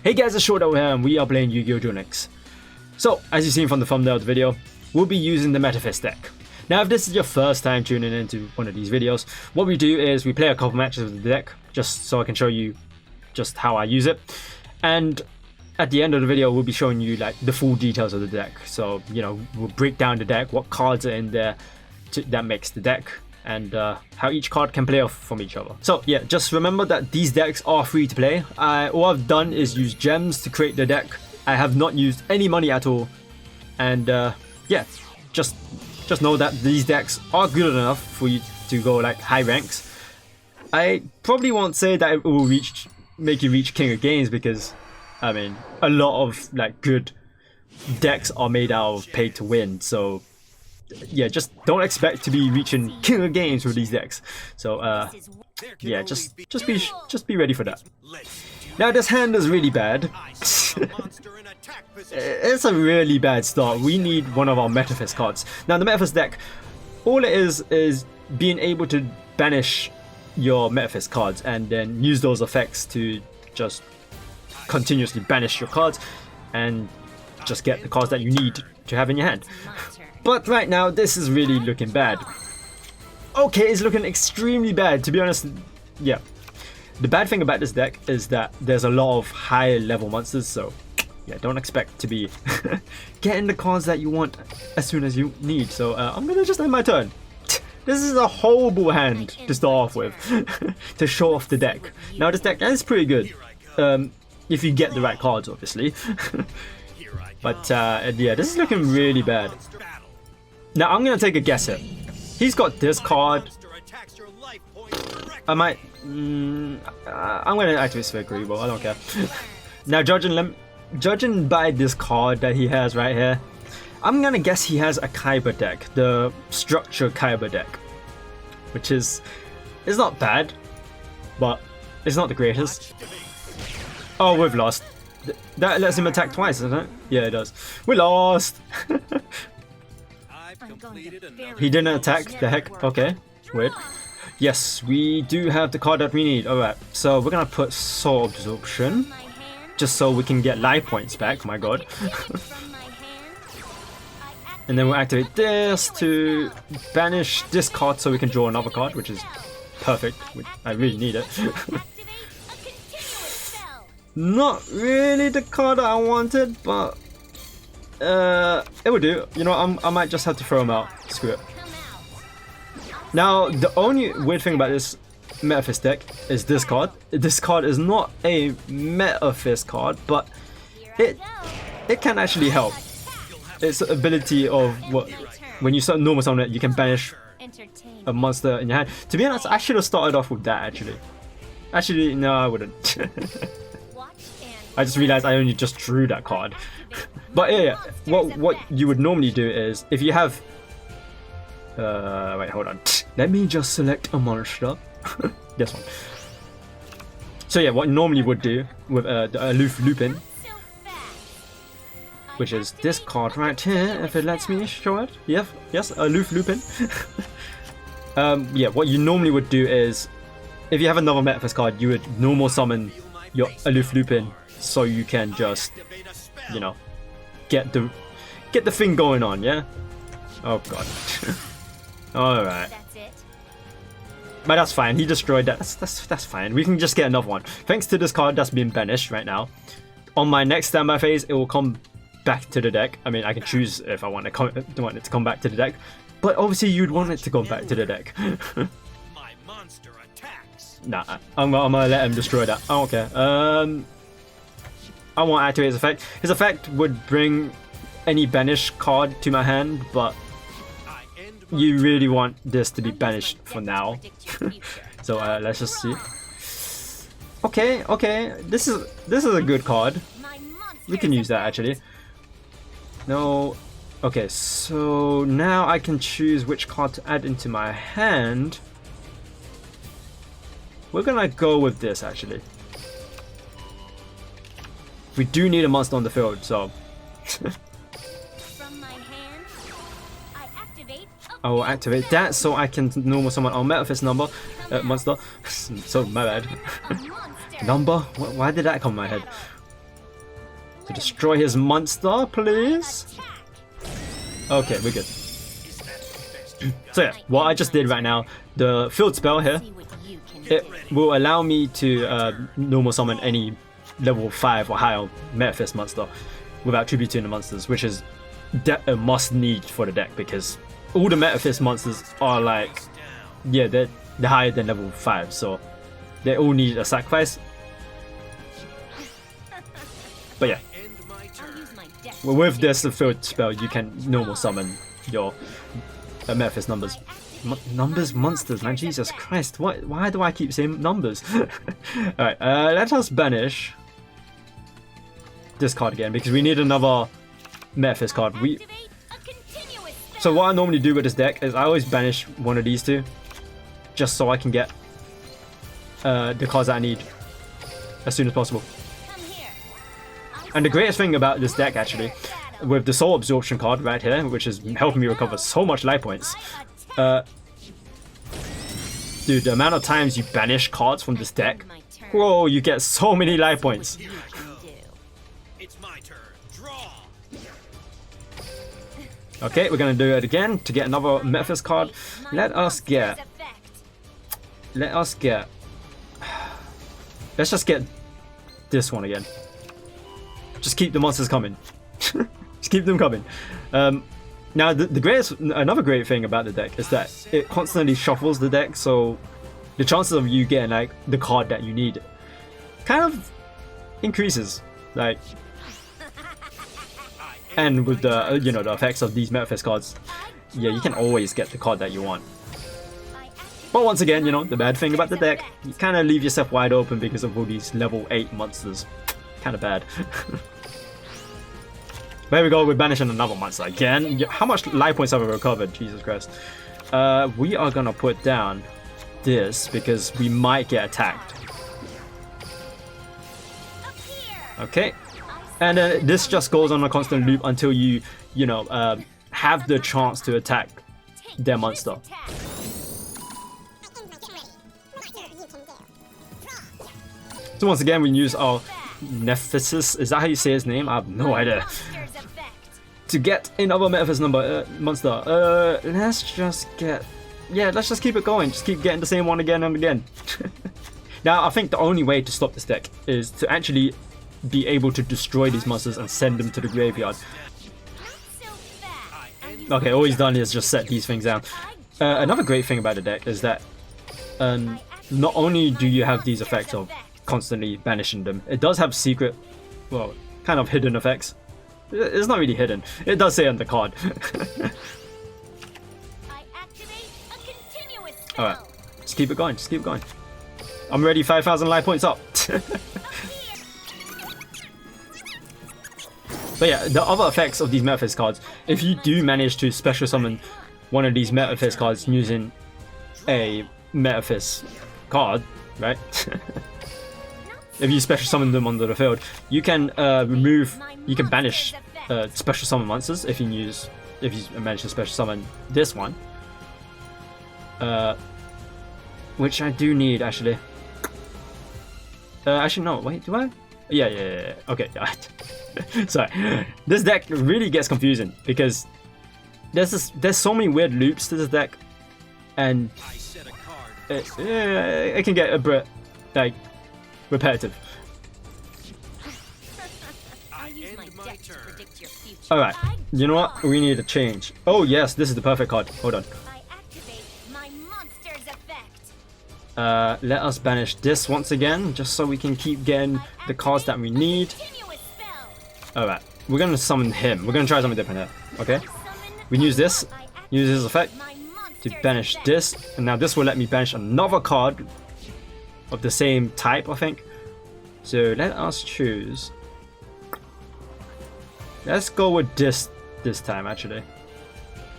Hey guys, it's YuGiOh here and we are playing YuGiOh Duel next. So, as you've seen from the thumbnail of the video, we'll be using the Metaphys Deck. Now if this is your first time tuning into one of these videos, what we do is we play a couple matches with the deck, just so I can show you just how I use it. And at the end of the video, we'll be showing you like the full details of the deck. So, you know, we'll break down the deck, what cards are in there that makes the deck, and how each card can play off from each other. So yeah, just remember that these decks are free to play. All I've done is use gems to create the deck. I have not used any money at all, and yeah, just know that these decks are good enough for you to go like high ranks. I probably won't say that it will make you reach King of Games, because I mean a lot of like good decks are made out of pay to win, so yeah, just don't expect to be reaching King of Games with these decks. So yeah, just be ready for that. Now this hand is really bad. It's a really bad start. We need one of our Metaphys cards. Now the Metaphys deck, all it is being able to banish your Metaphys cards and then use those effects to just continuously banish your cards and just get the cards that you need to have in your hand. But right now, this is really looking bad. Okay, it's looking extremely bad, to be honest. Yeah. The bad thing about this deck is that there's a lot of higher level monsters, so yeah, don't expect to be getting the cards that you want as soon as you need. So I'm gonna just end my turn. This is a horrible hand to start off with, to show off the deck. Now this deck is pretty good, if you get the right cards, obviously. But yeah, this is looking really bad. Now I'm gonna take a guess here. He's got this card. I might. I'm gonna activate Sphere Greeble. I don't care. Now judging by this card that he has right here, I'm gonna guess he has a Kyber deck, the Structure Kyber deck, which is not bad, but it's not the greatest. Oh, we've lost. That lets him attack twice, doesn't it? Yeah, it does. We lost. He didn't attack, the heck? Okay, weird. Yes, we do have the card that we need. Alright, so we're gonna put Soul Absorption, just so we can get life points back, my god. And then we'll activate this to banish this card so we can draw another card, which is perfect. I really need it. Not really the card that I wanted, but it would do. You know, I might just have to throw him out. Screw it. Now, the only weird thing about this Metaphys deck is this card. This card is not a Metaphys card, but it can actually help. Its ability of when you start normal summon it, you can banish a monster in your hand. To be honest, I should have started off with that actually. Actually, no, I wouldn't. I just realized I only just drew that card. But yeah, what you would normally do is, if you have wait, hold on. Let me just select a monster. This one. So yeah, what you normally would do with the Aloof Lupin, which is this card right here, if it lets me show it. Yeah, yes, Aloof Lupin. Yeah, what you normally would do is, if you have another Metaphys card, you would normal summon your Aloof Lupin, so you can just, you know, get the thing going on, yeah? Oh god. Alright. But that's fine, he destroyed that. That's fine. We can just get another one. Thanks to this card that's been banished right now. On my next standby phase, it will come back to the deck. I mean, I can choose if I want it to come back to the deck. But obviously you'd want it to go back to the deck. Nah, I'm gonna let him destroy that. I don't care. I won't activate his effect. His effect would bring any banish card to my hand, but you really want this to be banished for now. So let's just see. Okay, this is a good card. We can use that actually. No. Okay, so now I can choose which card to add into my hand. We're gonna go with this actually. We do need a monster on the field, so I will activate that so I can normal summon our Metaphys monster. So my bad. Number? Why did that come in my head? to destroy his monster, please. Okay, we're good. So yeah, what I just did right now, the field spell here, it will allow me to normal summon any level 5 or higher Metaphys monster without tributing the monsters, which is a must need for the deck, because all the Metaphys monsters are like, yeah, they're higher than level 5, so they all need a sacrifice. But yeah, with this field spell, you can normal summon your Metaphys monsters, man, Jesus Christ, why do I keep saying numbers? Alright, let us banish this card again, because we need another Metaphys card. So what I normally do with this deck is I always banish one of these two, just so I can get the cards that I need as soon as possible. And the greatest thing about this deck, actually, with the Soul Absorption card right here, which is helping me recover so much life points, dude, the amount of times you banish cards from this deck, whoa, you get so many life points. Okay, we're gonna do it again to get another Metaphys card. Let's just get this one again. Just keep the monsters coming. Just keep them coming. Now, another great thing about the deck is that it constantly shuffles the deck, so the chances of you getting like the card that you need kind of increases. Like, and with the the effects of these Metaphys cards, yeah, you can always get the card that you want. But once again, the bad thing about the deck, you kind of leave yourself wide open because of all these level 8 monsters. Kind of bad. There we go, we're banishing another monster again. How much life points have we recovered? Jesus Christ. We are gonna put down this because we might get attacked. Okay. And then this just goes on a constant loop until you, have the chance to attack their monster. So once again, we use our Nemesis. Is that how you say his name? I have no idea. To get another Metaphys monster. Let's just keep it going. Just keep getting the same one again and again. Now, I think the only way to stop this deck is to actually be able to destroy these monsters and send them to the graveyard. Okay, all he's done is just set these things down. Another great thing about the deck is that not only do you have these effects of constantly banishing them, it does have secret, well, kind of hidden effects. It's not really hidden. It does say on the card. Alright, just keep it going, just keep it going. I'm ready, 5,000 life points up. But yeah, the other effects of these Metaphys cards, if you do manage to special summon one of these Metaphys cards using a Metaphys card, right? If you special summon them onto the field, you can banish special summon monsters if you manage to special summon this one. Which I do need, actually. Actually no, wait, do I? Yeah. Okay, sorry. This deck really gets confusing because there's so many weird loops to this deck, and it can get a bit like repetitive. Alright, you know what? We need a change. Oh yes, this is the perfect card. Hold on. Let us banish this once again, just so we can keep getting the cards that we need. Alright, we're gonna summon him. We're gonna try something different here, okay? We use this effect to banish this, and now this will let me banish another card of the same type, I think. So let us choose. Let's go with this time, actually,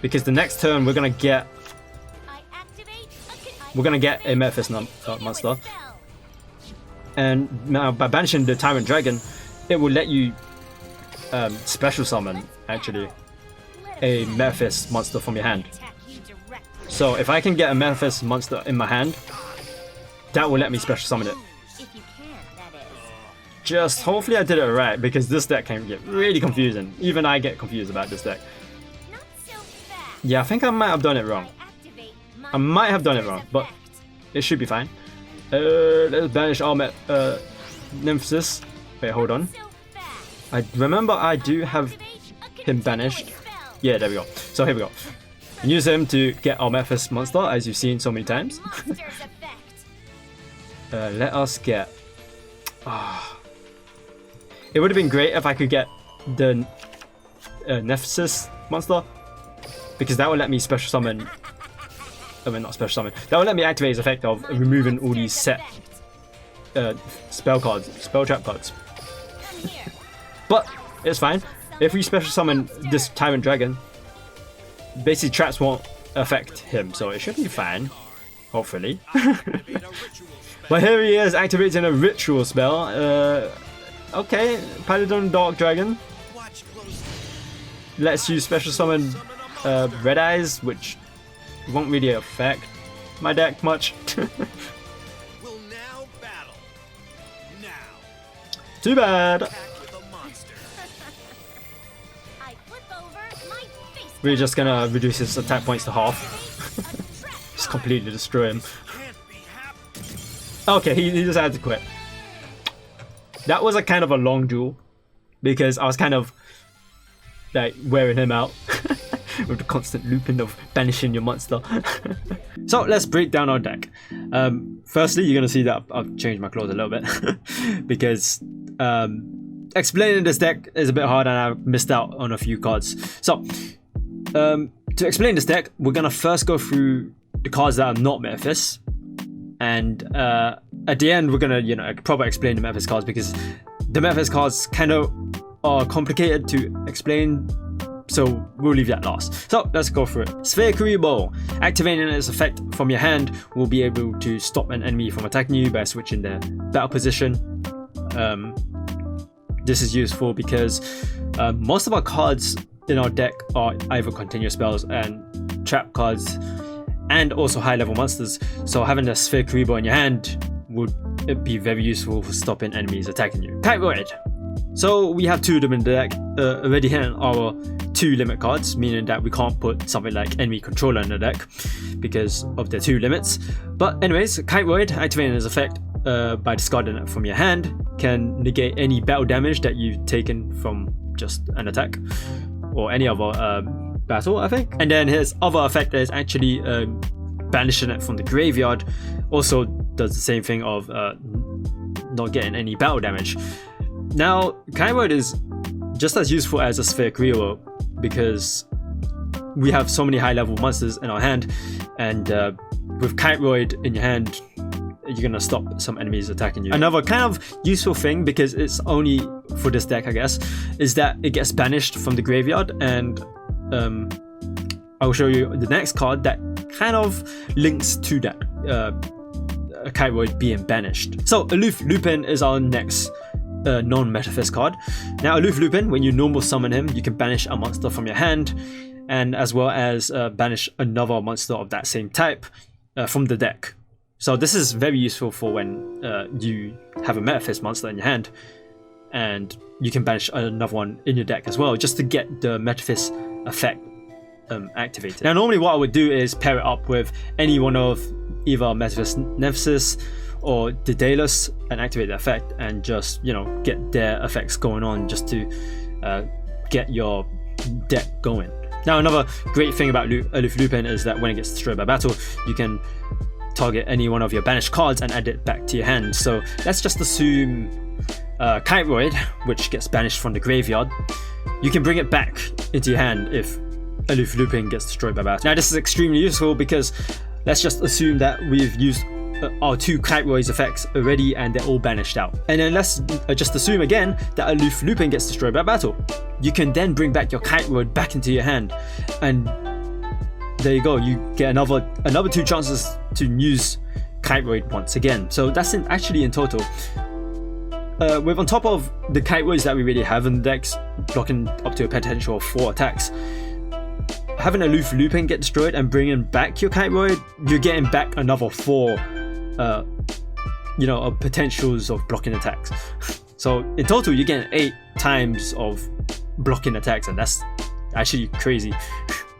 because the next turn we're gonna get a Metaphys monster, and now by banishing the Tyrant Dragon, it will let you special summon actually a Metaphys monster from your hand. So if I can get a Metaphys monster in my hand, that will let me special summon it. just hopefully I did it right, because this deck can get really confusing. Even I get confused about this deck. Yeah, I think I might have done it wrong. I might have done it wrong, but it should be fine. Let's banish our Nemesis. Wait, hold on. I remember I do have him banished. Yeah, there we go. So here we go. Use him to get our Metaphys monster, as you've seen so many times. Let us get... It would have been great if I could get the Nemesis monster, because that would let me special summon... I mean, not special summon. That would let me activate his effect of removing all these set spell trap cards. But it's fine. If we special summon this Tyrant Dragon, basically traps won't affect him, so it should be fine. Hopefully. But here he is activating a ritual spell. Okay, Paladin Dark Dragon. Lets you special summon Red Eyes, which won't really affect my deck much. Too bad. We're just gonna reduce his attack points to half. Just completely destroy him. Okay, he decided to quit. That was a kind of a long duel, because I was kind of like wearing him out with the constant looping of banishing your monster. So let's break down our deck. Firstly, you're gonna see that I've changed my clothes a little bit because explaining this deck is a bit hard and I missed out on a few cards. So to explain this deck, we're gonna first go through the cards that are not Metaphys, and at the end we're gonna probably explain the Metaphys cards, because the Metaphys cards kind of are complicated to explain, so we'll leave that last. So let's go through it. Sphere Kuriboh. Activating its effect from your hand will be able to stop an enemy from attacking you by switching their battle position. This is useful because most of our cards in our deck are either continuous spells and trap cards, and also high level monsters, so having a Sphere Kuriboh in your hand would be very useful for stopping enemies attacking you. Kite-Void. So we have two of them in the deck, already hitting our 2 limit cards, meaning that we can't put something like Enemy Controller in the deck because of the 2 limits. But anyways, Kite-Void, activating its effect by discarding it from your hand, can negate any battle damage that you've taken from just an attack or any other battle, I think. And then his other effect is actually banishing it from the graveyard. Also does the same thing of not getting any battle damage. Now, Kite-Void is just as useful as a Sphere Kuriboh because we have so many high level monsters in our hand, and with Kite-Void in your hand, you're gonna stop some enemies attacking you. Another kind of useful thing, because it's only for this deck I guess, is that it gets banished from the graveyard, and I'll show you the next card that kind of links to that Kite-Void being banished. So Aloof Lupin is our next non-Metaphys card. Now Aloof Lupin, when you normal summon him, you can banish a monster from your hand, and as well as banish another monster of that same type from the deck. So this is very useful for when you have a Metaphys monster in your hand, and you can banish another one in your deck as well, just to get the Metaphys effect activated. Now normally what I would do is pair it up with any one of either Metaphys Nemesis or Daedalus and activate the effect, and just get their effects going on, just to get your deck going. Now another great thing about Aloof Lupin is that when it gets destroyed by battle, you can target any one of your banished cards and add it back to your hand. So let's just assume Kite-Void, which gets banished from the graveyard, you can bring it back into your hand if Aloof Lupin gets destroyed by battle. Now this is extremely useful because let's just assume that we've used our 2 Kite-Void's effects already and they're all banished out. And then let's just assume again that Aloof Lupin gets destroyed by battle. You can then bring back your Kite-Void back into your hand, and there you go, you get another 2 chances to use Kite-Void once again. So that's actually in total, with on top of the Kite-Voids that we really have in the decks, blocking up to a potential of 4 attacks, having Aloof Lupin get destroyed and bringing back your Kite-Void, you're getting back another 4 potentials of blocking attacks. So in total, you get 8 times of blocking attacks, and that's actually crazy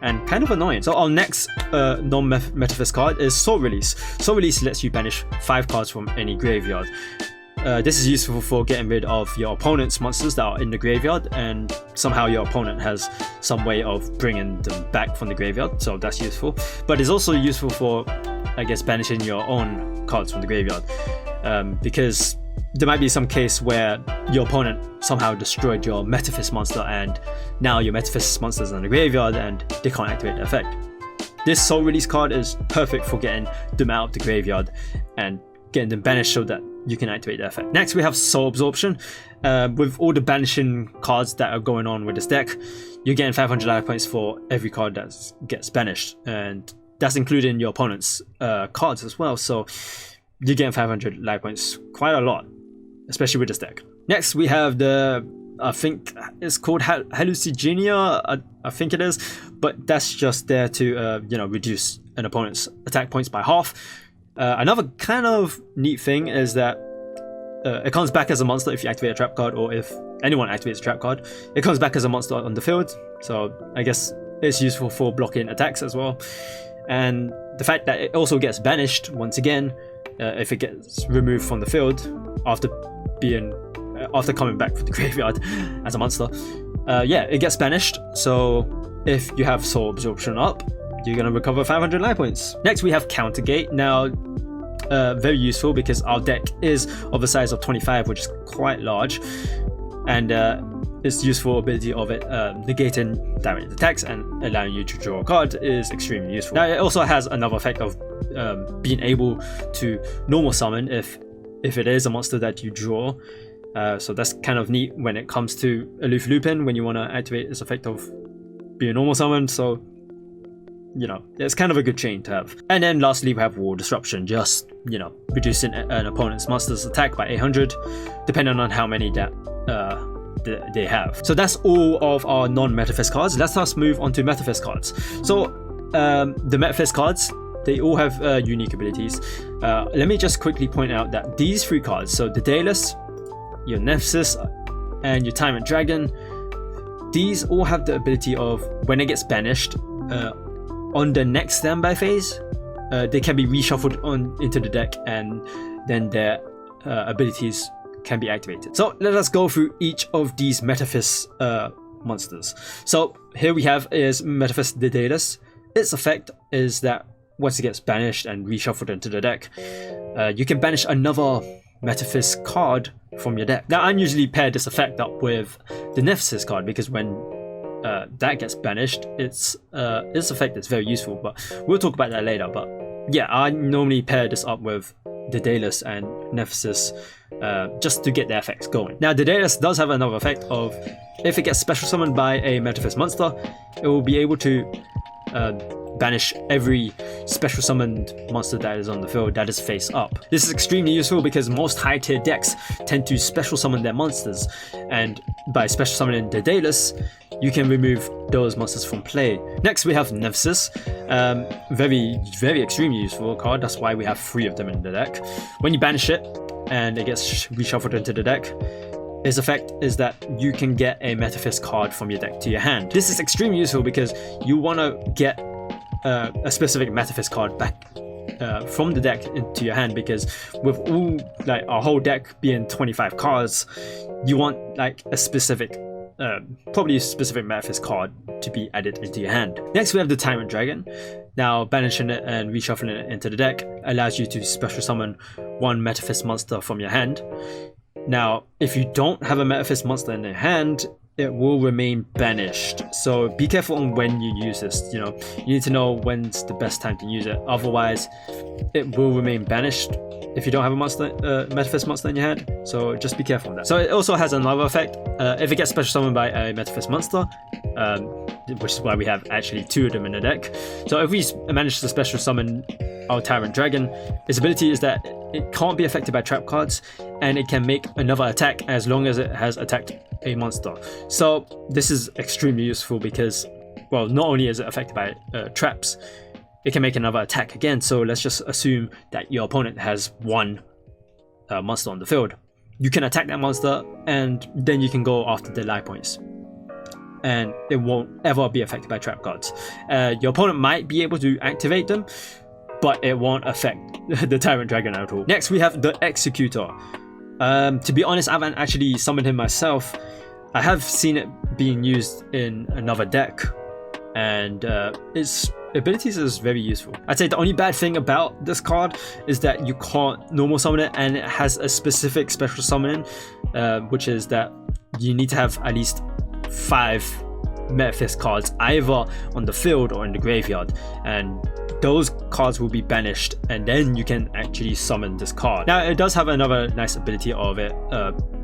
and kind of annoying. So our next non-Metaphys card is Soul Release. Soul Release lets you banish 5 cards from any graveyard. This is useful for getting rid of your opponent's monsters that are in the graveyard, and somehow your opponent has some way of bringing them back from the graveyard, so that's useful. But it's also useful for, I guess, banishing your own cards from the graveyard, because there might be some case where your opponent somehow destroyed your Metaphys monster, and now your Metaphys monster is in the graveyard and they can't activate the effect. This Soul Release card is perfect for getting them out of the graveyard and getting them banished so that you can activate the effect. Next we have Soul Absorption. With all the banishing cards that are going on with this deck, you're getting 500 life points for every card that gets banished, and that's including your opponent's cards as well, so you're getting 500 life points, quite a lot, especially with this deck. Next we have the, I think it's called Hallucigenia, I think it is, but that's just there to reduce an opponent's attack points by half. Another kind of neat thing is that it comes back as a monster if you activate a trap card, or if anyone activates a trap card, it comes back as a monster on the field, so I guess it's useful for blocking attacks as well. And the fact that it also gets banished once again if it gets removed from the field after coming back from the graveyard as a monster. Yeah, it gets banished, so if you have Soul Absorption up, you're going to recover 500 life points. Next we have Countergate. Now very useful because our deck is of a size of 25, which is quite large, and its useful ability of it negating direct attacks and allowing you to draw a card is extremely useful. Now it also has another effect of being able to normal summon if it is a monster that you draw, so that's kind of neat when it comes to Aloof Lupin, when you want to activate this effect of being normal summoned, so it's kind of a good chain to have. And then lastly we have Wall Disruption, just reducing an opponent's monster's attack by 800 depending on how many that they have. So that's all of our non-Metaphys cards. Let's just move on to Metaphys cards. So the Metaphys cards, they all have unique abilities. Let me just quickly point out that these 3 cards, so the Daedalus, your Nemesis, and your Tyrant Dragon, these all have the ability of, when it gets banished, on the next standby phase, they can be reshuffled into the deck, and then their abilities can be activated. So let us go through each of these Metaphys monsters. So here we have is Metaphys Daedalus. Its effect is that once it gets banished and reshuffled into the deck, you can banish another Metaphys card from your deck. Now I usually pair this effect up with the Nemesis card, because when that gets banished, its effect is very useful, but we'll talk about that later. But yeah, I normally pair this up with the Daedalus and Nemesis just to get the effects going. Now the Daedalus does have another effect of, if it gets special summoned by a Metaphys monster, it will be able to banish every special summoned monster that is on the field that is face up. This is extremely useful because most high tier decks tend to special summon their monsters, and by special summoning the Daedalus, you can remove those monsters from play. Next we have Nemesis. Very extremely useful card, that's why we have 3 of them in the deck. When you banish it and it gets reshuffled into the deck, its effect is that you can get a Metaphys card from your deck to your hand. This is extremely useful because you want to get a specific Metaphys card back from the deck into your hand, because with all, like, our whole deck being 25 cards, you want like a specific probably a specific Metaphys card to be added into your hand. Next we have the Tyrant Dragon. Now banishing it and reshuffling it into the deck allows you to special summon 1 Metaphys monster from your hand. Now if you don't have a Metaphys monster in your hand, it will remain banished, so be careful on when you use this. You need to know when's the best time to use it, otherwise it will remain banished if you don't have a Metaphys monster in your hand, so just be careful on that. So it also has another effect. If it gets special summoned by a Metaphys monster, which is why we have actually 2 of them in the deck. So if we manage to special summon our Tyrant Dragon, its ability is that it can't be affected by trap cards, and it can make another attack as long as it has attacked a monster. So this is extremely useful because, well, not only is it affected by traps, it can make another attack again. So let's just assume that your opponent has 1 monster on the field. you can attack that monster, and then you can go after the life points, and it won't ever be affected by trap cards. Your opponent might be able to activate them, but it won't affect the Tyrant Dragon at all. Next, we have the Executor. To be honest, I haven't actually summoned him myself. I have seen it being used in another deck, and its abilities is very useful. I'd say the only bad thing about this card is that you can't normal summon it, and it has a specific special summoning, which is that you need to have at least 5 Metaphys cards either on the field or in the graveyard, and those cards will be banished, and then you can actually summon this card. Now, it does have another nice ability of it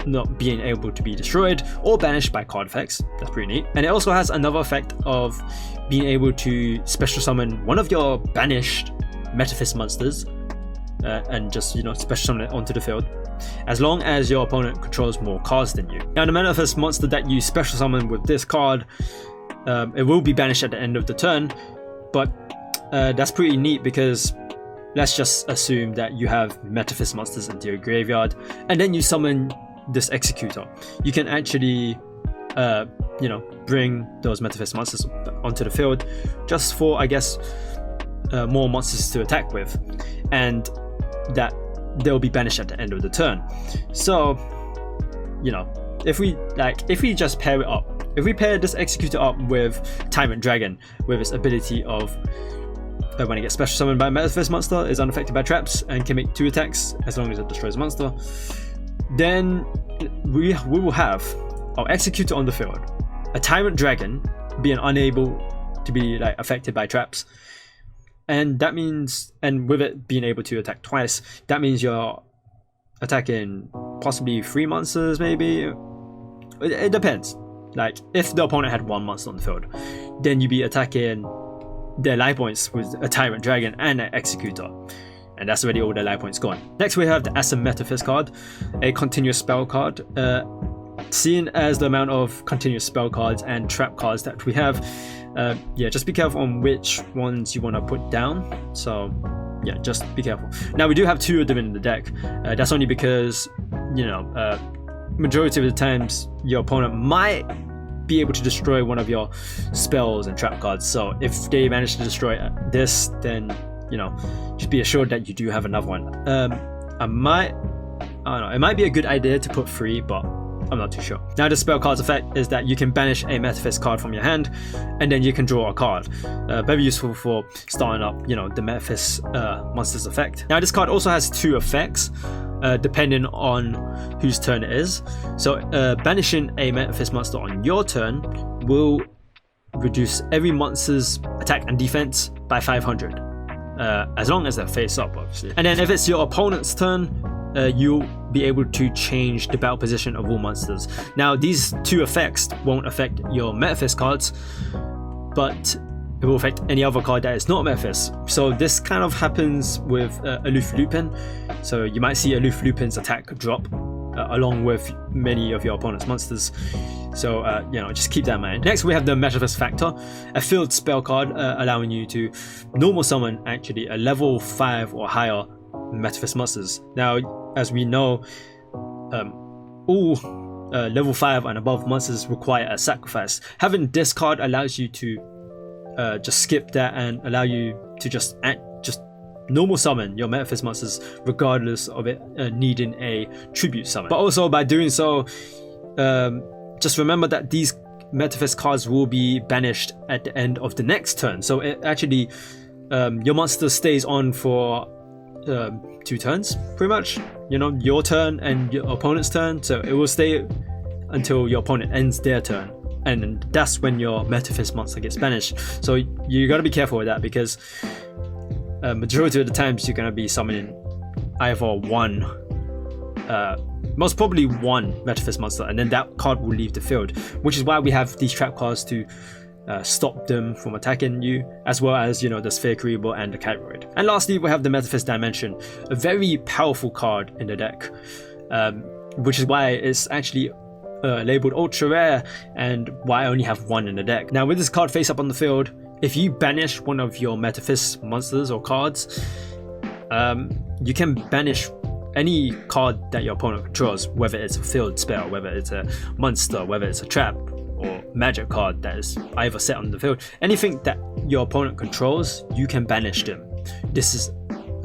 not being able to be destroyed or banished by card effects. That's pretty neat. And it also has another effect of being able to special summon one of your banished Metaphys monsters and just, you know, special summon it onto the field, as long as your opponent controls more cards than you. Now, the Metaphys monster that you special summon with this card, it will be banished at the end of the turn, but that's pretty neat because let's just assume that you have Metaphys monsters into your graveyard, and then you summon this Executor. You can actually, you know, bring those Metaphys monsters onto the field just for, I guess, more monsters to attack with, and that they'll be banished at the end of the turn. So, you know, if we just pair it up, if we pair this Executor up with Tyrant Dragon with its ability of when it gets special summoned by a Metaphys monster, is unaffected by traps and can make 2 attacks as long as it destroys a monster, then we will have our Executor on the field, a Tyrant Dragon being unable to be like affected by traps, and that means, and with it being able to attack twice, that means you're attacking possibly 3 monsters, maybe. It depends. Like, if the opponent had 1 monster on the field, then you'd be attacking their life points with a Tyrant Dragon and an Executor, and that's already all their life points gone. Next, we have the Metaphys card, a continuous spell card. Seeing as the amount of continuous spell cards and trap cards that we have, yeah, just be careful on which ones you want to put down. So yeah, just be careful. Now, we do have 2 of them in the deck. That's only because, you know, majority of the times your opponent might be able to destroy one of your spells and trap cards. So if they manage to destroy this, then, you know, just be assured that you do have another one. I don't know, it might be a good idea to put 3, but I'm not too sure. Now, the spell card's effect is that you can banish a Metaphys card from your hand, and then you can draw a card. Very useful for starting up, you know, the Metaphys monster's effect. Now, this card also has 2 effects, depending on whose turn it is. So banishing a Metaphys monster on your turn will reduce every monster's attack and defense by 500, as long as they're face up, obviously. And then if it's your opponent's turn, you'll be able to change the battle position of all monsters. Now, these 2 effects won't affect your Metaphys cards, but it will affect any other card that is not Metaphys. So this kind of happens with Aloof Lupin. So you might see Aloof Lupin's attack drop along with many of your opponent's monsters. So you know, just keep that in mind. Next, we have the Metaphys Factor, a field spell card allowing you to normal summon actually a level 5 or higher Metaphys monsters. Now, as we know, all level 5 and above monsters require a sacrifice. Having this card allows you to just skip that and allow you to just normal summon your Metaphys monsters regardless of it needing a tribute summon. But also, by doing so, just remember that these Metaphys cards will be banished at the end of the next turn. So it actually, your monster stays on for 2 turns, pretty much. You know, your turn and your opponent's turn. So it will stay until your opponent ends their turn, and that's when your Metaphys monster gets banished. So you gotta be careful with that, because majority of the times you're gonna be summoning either one, most probably one Metaphys monster, and then that card will leave the field, which is why we have these trap cards to stop them from attacking you, as well as, you know, the Sphere Cerebral and the Kyroid. And lastly, we have the Metaphys Dimension, a very powerful card in the deck, which is why it's actually labeled ultra rare, and why I only have 1 in the deck. Now, with this card face up on the field, if you banish one of your Metaphys monsters or cards, you can banish any card that your opponent controls, whether it's a field spell, whether it's a monster, whether it's a trap or magic card that is either set on the field, anything that your opponent controls, you can banish them. This is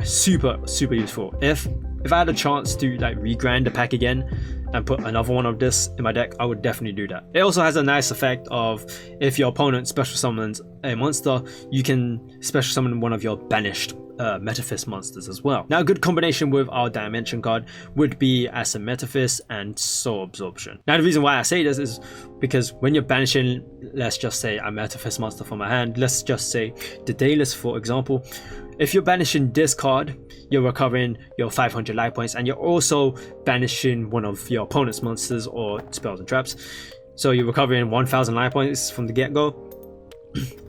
super useful. If I had a chance to like regrind the pack again and put another one of this in my deck, I would definitely do that. It also has a nice effect of if your opponent special summons a monster, you can special summon one of your banished Metaphys monsters as well. Now a good combination with our Dimension card would be Acid Metaphys and Soul Absorption. Now the reason why I say this is because when you're banishing, let's just say a Metaphys monster from my hand, let's just say the Daedalus for example, if you're banishing this card, you're recovering your 500 life points and you're also banishing one of your opponent's monsters or spells and traps. So you're recovering 1000 life points from the get-go.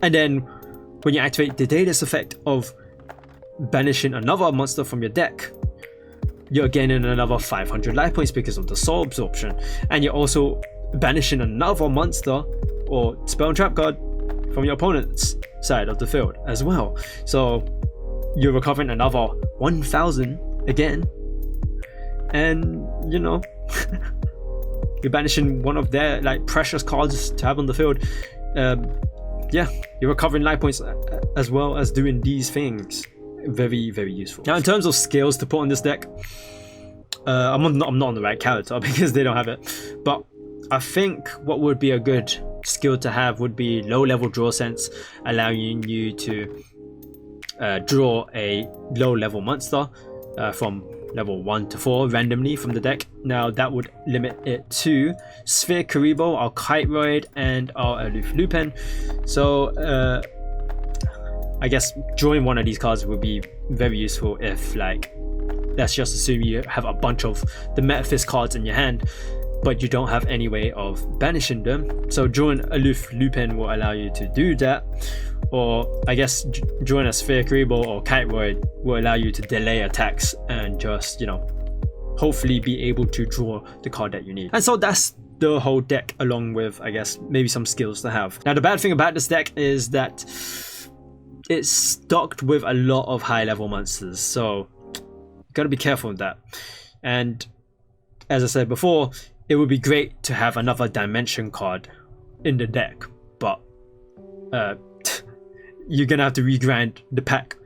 And then when you activate the Daedalus effect of banishing another monster from your deck, you're gaining another 500 life points because of the Soul Absorption. And you're also banishing another monster or spell and trap card from your opponent's side of the field as well. So you're recovering another 1000 again, and you know you're banishing one of their like precious cards to have on the field. Yeah, you're recovering life points as well as doing these things. Very useful. Now in terms of skills to put on this deck, I'm not on the right character because they don't have it, but I think what would be a good skill to have would be low level draw sense, allowing you to draw a low level monster from level 1 to 4 randomly from the deck. Now that would limit it to Sphere Karibo, our Kiteroid, and our Aloof Lupin. So I guess drawing one of these cards would be very useful if, like, let's just assume you have a bunch of the Metaphys cards in your hand, but you don't have any way of banishing them. So drawing Aloof Lupin will allow you to do that. Or I guess drawing a Sphere Karibo or Kiteroid will allow you to delay attacks and just, you know, hopefully be able to draw the card that you need. And so that's the whole deck, along with, I guess, maybe some skills to have. Now the bad thing about this deck is that it's stocked with a lot of high level monsters, so you gotta be careful with that. And as I said before, it would be great to have another Dimension card in the deck, but you're gonna have to regrind the pack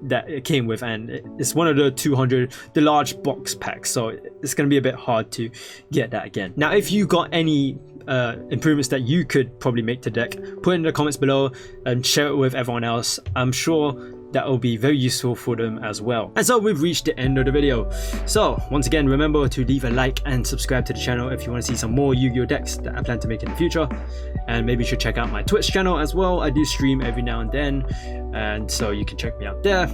that it came with, and it's one of the 200, the large box packs, so it's gonna be a bit hard to get that again. Now if you got any improvements that you could probably make to deck, put it in the comments below and share it with everyone else. I'm sure that will be very useful for them as well. And so we've reached the end of the video. So once again, remember to leave a like and subscribe to the channel if you want to see some more Yu-Gi-Oh decks that I plan to make in the future. And maybe you should check out my Twitch channel as well. I do stream every now and then, and so you can check me out there.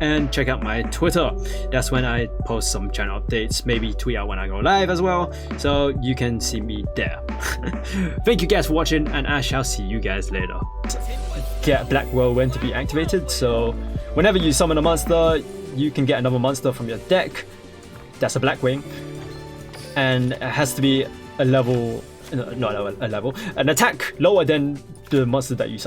And check out my Twitter. That's when I post some channel updates, maybe tweet out when I go live as well, so you can see me there. Thank you guys for watching, and I shall see you guys later. Get Black Whirlwind to be activated, so whenever you summon a monster, you can get another monster from your deck. That's a Blackwing, and it has to be a level, not a level, an attack lower than the monster that you summon.